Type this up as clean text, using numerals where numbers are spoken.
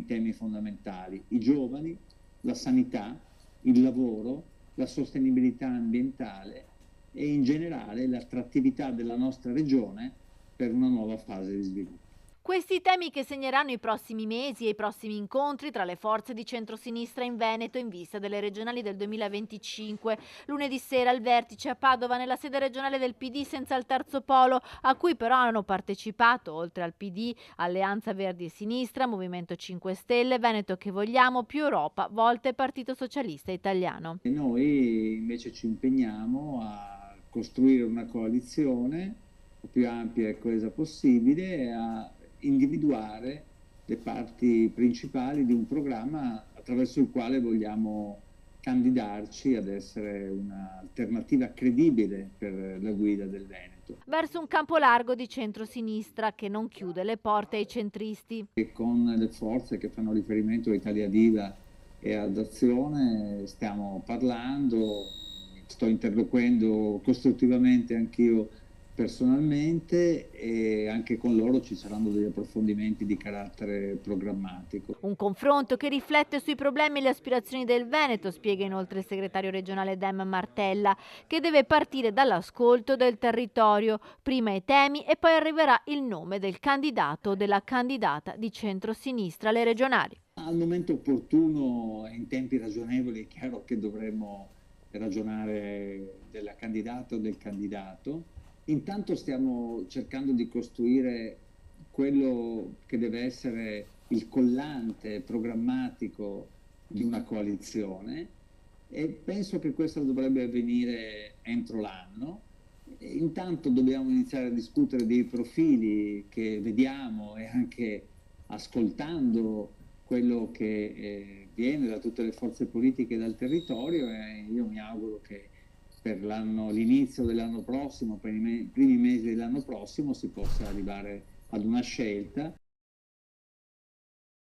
alcuni temi fondamentali: i giovani, la sanità, il lavoro, la sostenibilità ambientale e in generale l'attrattività della nostra regione per una nuova fase di sviluppo. Questi temi che segneranno i prossimi mesi e i prossimi incontri tra le forze di centrosinistra in Veneto in vista delle regionali del 2025. Lunedì sera il vertice a Padova nella sede regionale del PD senza il terzo polo, a cui però hanno partecipato, oltre al PD, Alleanza Verdi e Sinistra, Movimento 5 Stelle, Veneto che vogliamo, Più Europa, Volta e Partito Socialista Italiano. E noi invece ci impegniamo a costruire una coalizione più ampia e coesa possibile e a individuare le parti principali di un programma attraverso il quale vogliamo candidarci ad essere un'alternativa credibile per la guida del Veneto. Verso un campo largo di centrosinistra che non chiude le porte ai centristi. E con le forze che fanno riferimento a Italia Viva e ad Azione stiamo parlando, sto interloquendo costruttivamente anch'io personalmente e anche con loro ci saranno degli approfondimenti di carattere programmatico. Un confronto che riflette sui problemi e le aspirazioni del Veneto, spiega inoltre il segretario regionale Dem Martella, che deve partire dall'ascolto del territorio, prima i temi e poi arriverà il nome del candidato o della candidata di centrosinistra alle regionali. Al momento opportuno e in tempi ragionevoli è chiaro che dovremmo ragionare della candidata o del candidato. Intanto stiamo cercando di costruire quello che deve essere il collante programmatico di una coalizione e penso che questo dovrebbe avvenire entro l'anno. Intanto dobbiamo iniziare a discutere dei profili che vediamo e anche ascoltando quello che viene da tutte le forze politiche e dal territorio e io mi auguro che per l'inizio dell'anno prossimo, per i primi mesi dell'anno prossimo si possa arrivare ad una scelta.